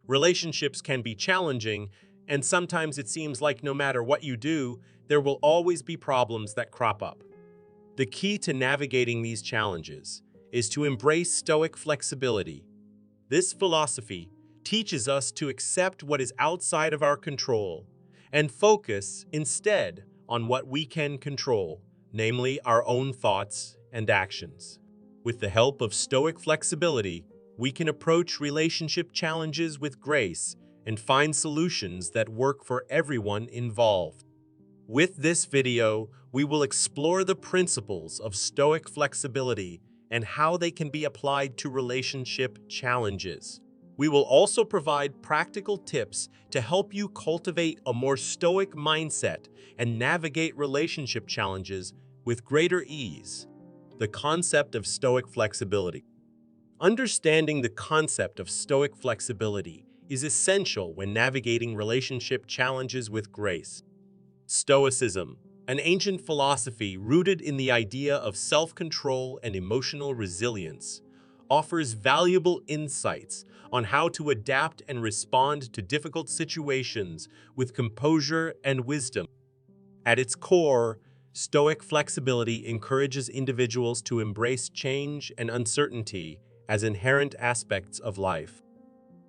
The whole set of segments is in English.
Relationships can be challenging, and sometimes it seems like no matter what you do, there will always be problems that crop up. The key to navigating these challenges is to embrace Stoic flexibility. This philosophy teaches us to accept what is outside of our control and focus instead on what we can control, namely our own thoughts and actions. With the help of Stoic flexibility, we can approach relationship challenges with grace and find solutions that work for everyone involved. With this video, we will explore the principles of Stoic flexibility and how they can be applied to relationship challenges. We will also provide practical tips to help you cultivate a more Stoic mindset and navigate relationship challenges with greater ease. The concept of Stoic flexibility. Understanding the concept of Stoic flexibility is essential when navigating relationship challenges with grace. Stoicism, an ancient philosophy rooted in the idea of self-control and emotional resilience, offers valuable insights on how to adapt and respond to difficult situations with composure and wisdom. At its core, Stoic flexibility encourages individuals to embrace change and uncertainty as inherent aspects of life.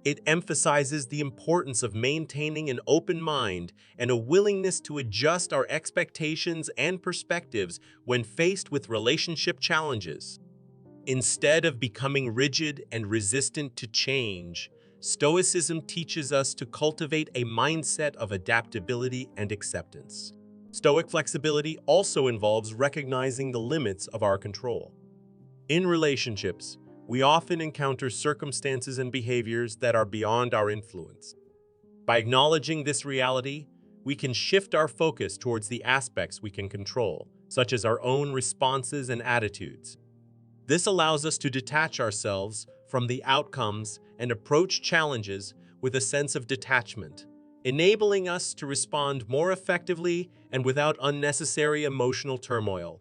It emphasizes the importance of maintaining an open mind and a willingness to adjust our expectations and perspectives when faced with relationship challenges. Instead of becoming rigid and resistant to change, Stoicism teaches us to cultivate a mindset of adaptability and acceptance. Stoic flexibility also involves recognizing the limits of our control. In relationships, we often encounter circumstances and behaviors that are beyond our influence. By acknowledging this reality, we can shift our focus towards the aspects we can control, such as our own responses and attitudes. This allows us to detach ourselves from the outcomes and approach challenges with a sense of detachment, enabling us to respond more effectively and without unnecessary emotional turmoil.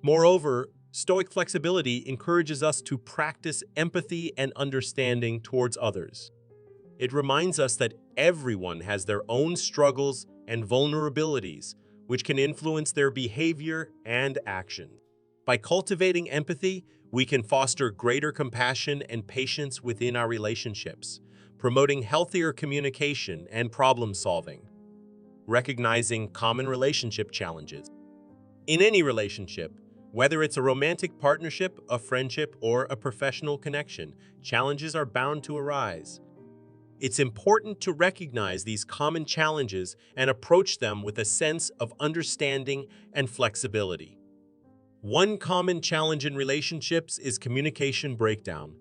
Moreover, Stoic flexibility encourages us to practice empathy and understanding towards others. It reminds us that everyone has their own struggles and vulnerabilities, which can influence their behavior and action. By cultivating empathy, we can foster greater compassion and patience within our relationships, promoting healthier communication and problem solving. Recognizing common relationship challenges. In any relationship, whether it's a romantic partnership, a friendship, or a professional connection, challenges are bound to arise. It's important to recognize these common challenges and approach them with a sense of understanding and flexibility. One common challenge in relationships is communication breakdown.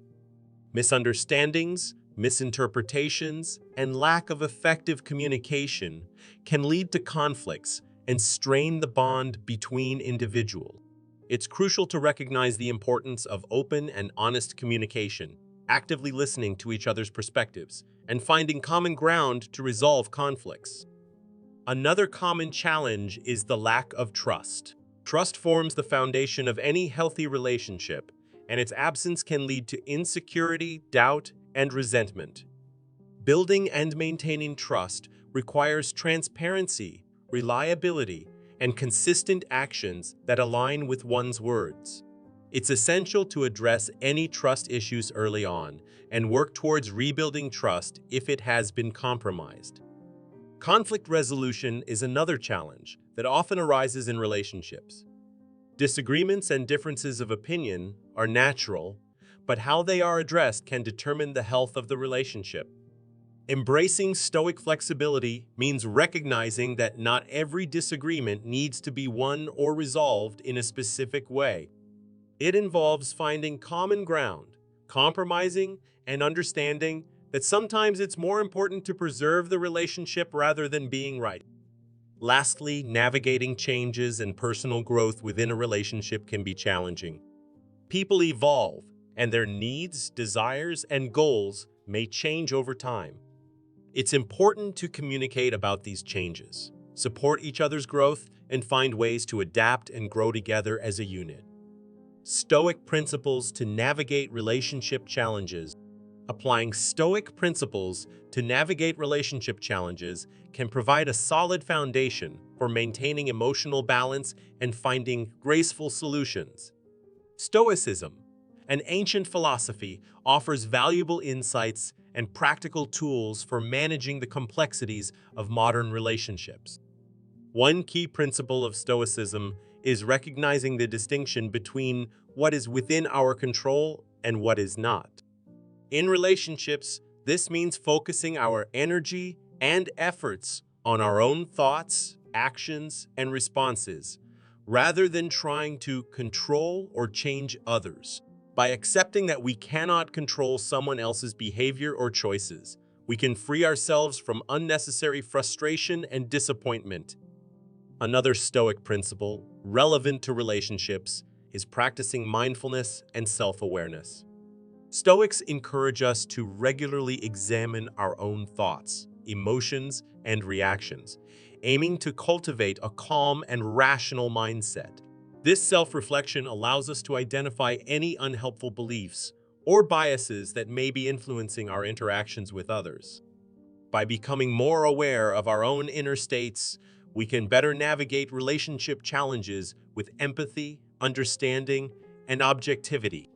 Misunderstandings, misinterpretations, and lack of effective communication can lead to conflicts and strain the bond between individuals. It's crucial to recognize the importance of open and honest communication, actively listening to each other's perspectives, and finding common ground to resolve conflicts. Another common challenge is the lack of trust. Trust forms the foundation of any healthy relationship, and its absence can lead to insecurity, doubt, and resentment. Building and maintaining trust requires transparency, reliability, and consistent actions that align with one's words. It's essential to address any trust issues early on and work towards rebuilding trust if it has been compromised. Conflict resolution is another challenge that often arises in relationships. Disagreements and differences of opinion are natural, but how they are addressed can determine the health of the relationship. Embracing Stoic flexibility means recognizing that not every disagreement needs to be won or resolved in a specific way. It involves finding common ground, compromising, and understanding that sometimes it's more important to preserve the relationship rather than being right. Lastly, navigating changes and personal growth within a relationship can be challenging. People evolve, and their needs, desires, and goals may change over time. It's important to communicate about these changes, support each other's growth, and find ways to adapt and grow together as a unit. Stoic principles to navigate relationship challenges. Applying Stoic principles to navigate relationship challenges can provide a solid foundation for maintaining emotional balance and finding graceful solutions. Stoicism, an ancient philosophy, offers valuable insights and practical tools for managing the complexities of modern relationships. One key principle of Stoicism is recognizing the distinction between what is within our control and what is not. In relationships, this means focusing our energy and efforts on our own thoughts, actions, and responses, rather than trying to control or change others. By accepting that we cannot control someone else's behavior or choices, we can free ourselves from unnecessary frustration and disappointment. Another Stoic principle, relevant to relationships, is practicing mindfulness and self-awareness. Stoics encourage us to regularly examine our own thoughts, emotions, and reactions, aiming to cultivate a calm and rational mindset. This self-reflection allows us to identify any unhelpful beliefs or biases that may be influencing our interactions with others. By becoming more aware of our own inner states, we can better navigate relationship challenges with empathy, understanding, and objectivity.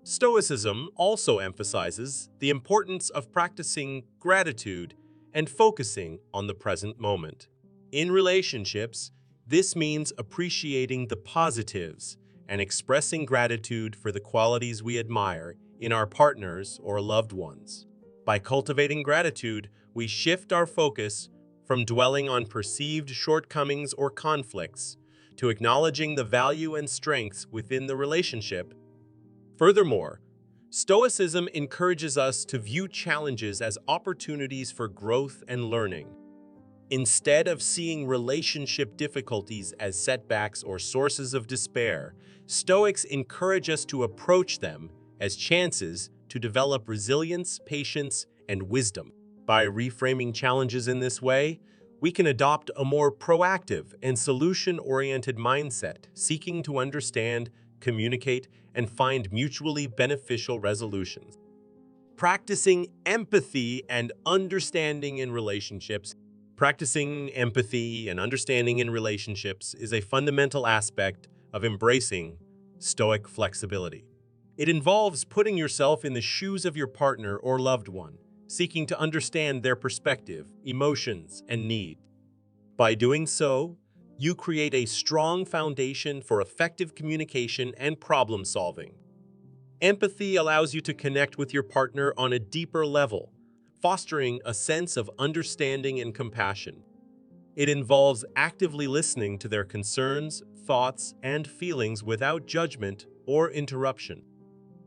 Stoicism also emphasizes the importance of practicing gratitude and focusing on the present moment. In relationships, this means appreciating the positives and expressing gratitude for the qualities we admire in our partners or loved ones. By cultivating gratitude, we shift our focus from dwelling on perceived shortcomings or conflicts to acknowledging the value and strengths within the relationship. Furthermore, Stoicism encourages us to view challenges as opportunities for growth and learning. Instead of seeing relationship difficulties as setbacks or sources of despair, Stoics encourage us to approach them as chances to develop resilience, patience, and wisdom. By reframing challenges in this way, we can adopt a more proactive and solution-oriented mindset, seeking to understand, communicate, and find mutually beneficial resolutions. Practicing empathy and understanding in relationships. Practicing empathy and understanding in relationships is a fundamental aspect of embracing Stoic flexibility. It involves putting yourself in the shoes of your partner or loved one, seeking to understand their perspective, emotions, and needs. By doing so, you create a strong foundation for effective communication and problem solving. Empathy allows you to connect with your partner on a deeper level, fostering a sense of understanding and compassion. It involves actively listening to their concerns, thoughts, and feelings without judgment or interruption.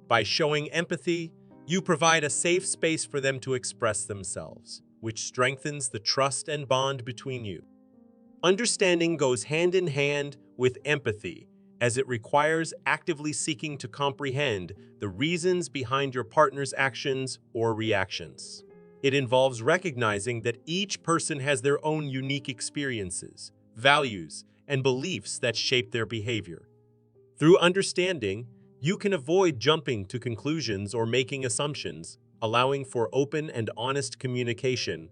By showing empathy, you provide a safe space for them to express themselves, which strengthens the trust and bond between you. Understanding goes hand in hand with empathy, as it requires actively seeking to comprehend the reasons behind your partner's actions or reactions. It involves recognizing that each person has their own unique experiences, values, and beliefs that shape their behavior. Through understanding, you can avoid jumping to conclusions or making assumptions, allowing for open and honest communication.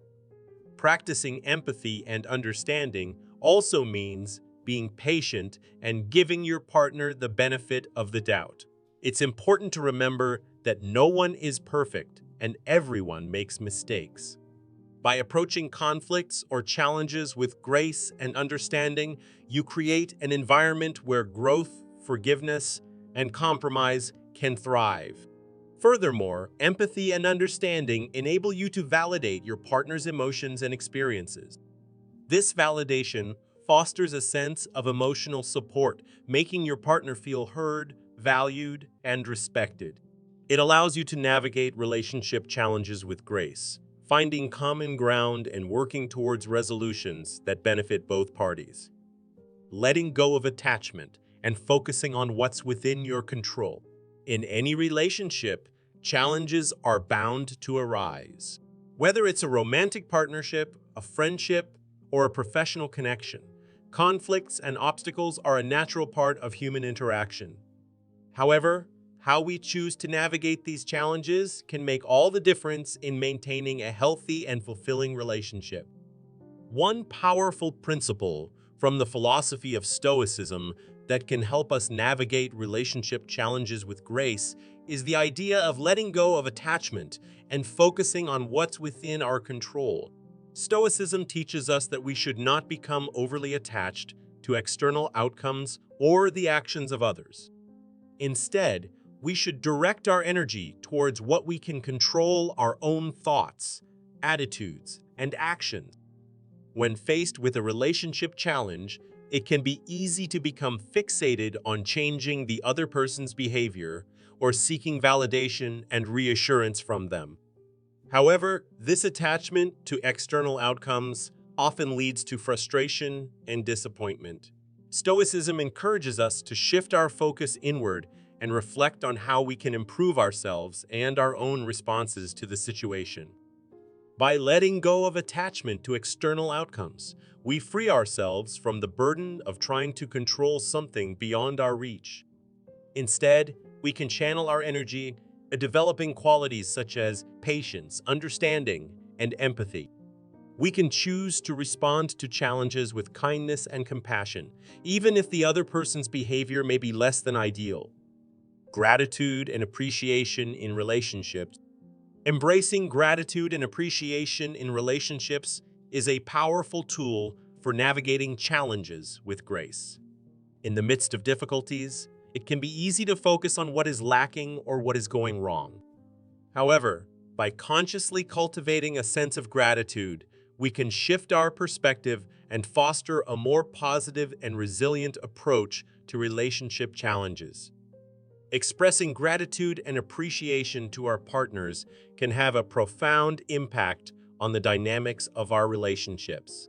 Practicing empathy and understanding also means being patient and giving your partner the benefit of the doubt. It's important to remember that no one is perfect and everyone makes mistakes. By approaching conflicts or challenges with grace and understanding, you create an environment where growth, forgiveness, and compromise can thrive. Furthermore, empathy and understanding enable you to validate your partner's emotions and experiences. This validation fosters a sense of emotional support, making your partner feel heard, valued, and respected. It allows you to navigate relationship challenges with grace, finding common ground and working towards resolutions that benefit both parties. Letting go of attachment and focusing on what's within your control. In any relationship, challenges are bound to arise. Whether it's a romantic partnership, a friendship, or a professional connection, conflicts and obstacles are a natural part of human interaction. However, How we choose to navigate these challenges can make all the difference in maintaining a healthy and fulfilling relationship. One powerful principle from the philosophy of Stoicism that can help us navigate relationship challenges with grace is the idea of letting go of attachment and focusing on what's within our control. Stoicism teaches us that we should not become overly attached to external outcomes or the actions of others. Instead, we should direct our energy towards what we can control: our own thoughts, attitudes, and actions. When faced with a relationship challenge, it can be easy to become fixated on changing the other person's behavior or seeking validation and reassurance from them. However, this attachment to external outcomes often leads to frustration and disappointment. Stoicism encourages us to shift our focus inward and reflect on how we can improve ourselves and our own responses to the situation. By letting go of attachment to external outcomes, we free ourselves from the burden of trying to control something beyond our reach. Instead, we can channel our energy, developing qualities such as patience, understanding, and empathy. We can choose to respond to challenges with kindness and compassion, even if the other person's behavior may be less than ideal. Gratitude and appreciation in relationships. Embracing gratitude and appreciation in relationships is a powerful tool for navigating challenges with grace. In the midst of difficulties, it can be easy to focus on what is lacking or what is going wrong. However, by consciously cultivating a sense of gratitude, we can shift our perspective and foster a more positive and resilient approach to relationship challenges. Expressing gratitude and appreciation to our partners can have a profound impact on the dynamics of our relationships.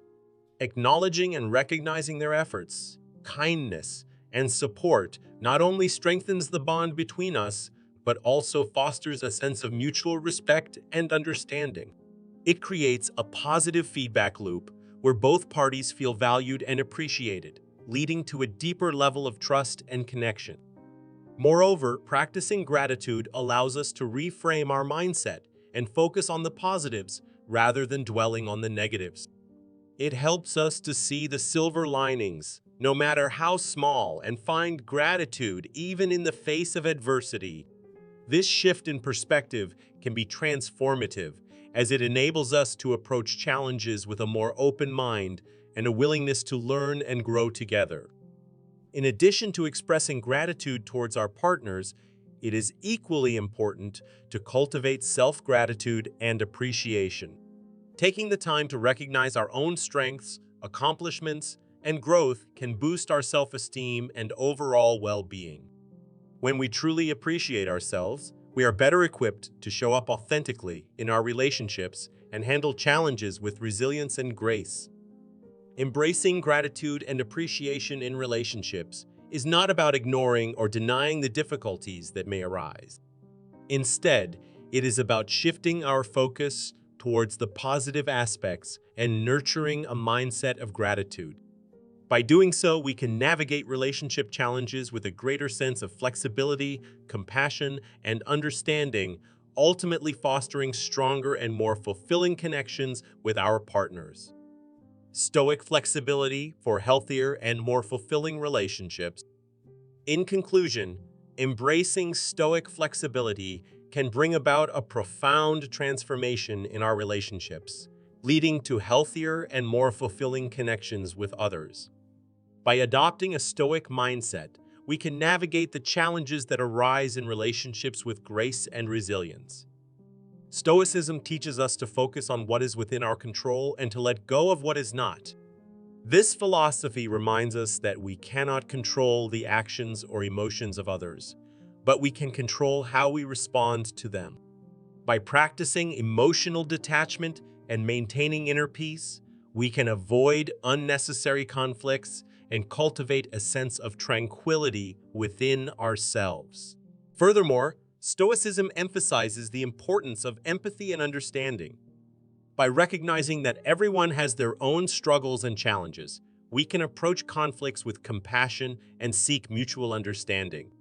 Acknowledging and recognizing their efforts, kindness, and support not only strengthens the bond between us, but also fosters a sense of mutual respect and understanding. It creates a positive feedback loop where both parties feel valued and appreciated, leading to a deeper level of trust and connection. Moreover, practicing gratitude allows us to reframe our mindset and focus on the positives rather than dwelling on the negatives. It helps us to see the silver linings, no matter how small, and find gratitude even in the face of adversity. This shift in perspective can be transformative, as it enables us to approach challenges with a more open mind and a willingness to learn and grow together. In addition to expressing gratitude towards our partners, it is equally important to cultivate self-gratitude and appreciation. Taking the time to recognize our own strengths, accomplishments, and growth can boost our self-esteem and overall well-being. When we truly appreciate ourselves, we are better equipped to show up authentically in our relationships and handle challenges with resilience and grace. Embracing gratitude and appreciation in relationships is not about ignoring or denying the difficulties that may arise. Instead, it is about shifting our focus towards the positive aspects and nurturing a mindset of gratitude. By doing so, we can navigate relationship challenges with a greater sense of flexibility, compassion, and understanding, ultimately fostering stronger and more fulfilling connections with our partners. Stoic flexibility for healthier and more fulfilling relationships. In conclusion, embracing Stoic flexibility can bring about a profound transformation in our relationships, leading to healthier and more fulfilling connections with others. By adopting a Stoic mindset, we can navigate the challenges that arise in relationships with grace and resilience. Stoicism teaches us to focus on what is within our control and to let go of what is not. This philosophy reminds us that we cannot control the actions or emotions of others, but we can control how we respond to them. By practicing emotional detachment and maintaining inner peace, we can avoid unnecessary conflicts and cultivate a sense of tranquility within ourselves. Furthermore, Stoicism emphasizes the importance of empathy and understanding. By recognizing that everyone has their own struggles and challenges, we can approach conflicts with compassion and seek mutual understanding.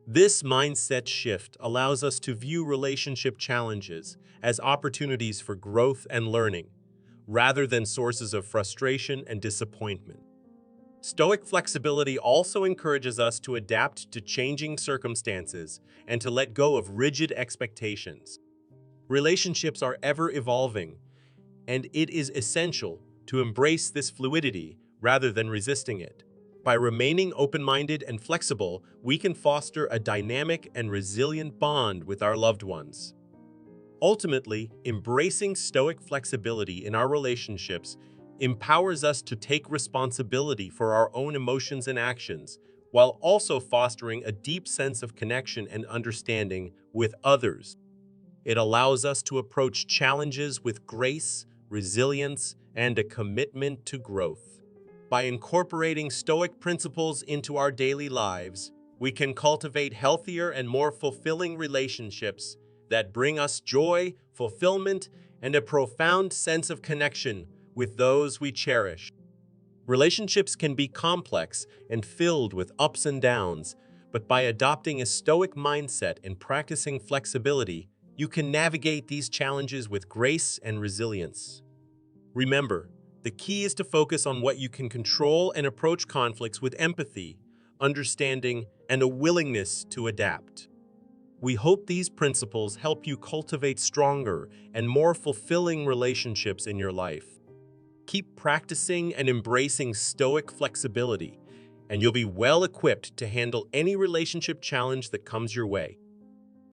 This mindset shift allows us to view relationship challenges as opportunities for growth and learning, rather than sources of frustration and disappointment. Stoic flexibility also encourages us to adapt to changing circumstances and to let go of rigid expectations. Relationships are ever evolving, and it is essential to embrace this fluidity rather than resisting it. By remaining open-minded and flexible, we can foster a dynamic and resilient bond with our loved ones. Ultimately, embracing Stoic flexibility in our relationships empowers us to take responsibility for our own emotions and actions, while also fostering a deep sense of connection and understanding with others. It allows us to approach challenges with grace, resilience, and a commitment to growth. By incorporating Stoic principles into our daily lives, we can cultivate healthier and more fulfilling relationships that bring us joy, fulfillment, and a profound sense of connection with those we cherish. Relationships can be complex and filled with ups and downs, but by adopting a Stoic mindset and practicing flexibility, you can navigate these challenges with grace and resilience. Remember, the key is to focus on what you can control and approach conflicts with empathy, understanding, and a willingness to adapt. We hope these principles help you cultivate stronger and more fulfilling relationships in your life. Keep practicing and embracing Stoic flexibility, and you'll be well equipped to handle any relationship challenge that comes your way.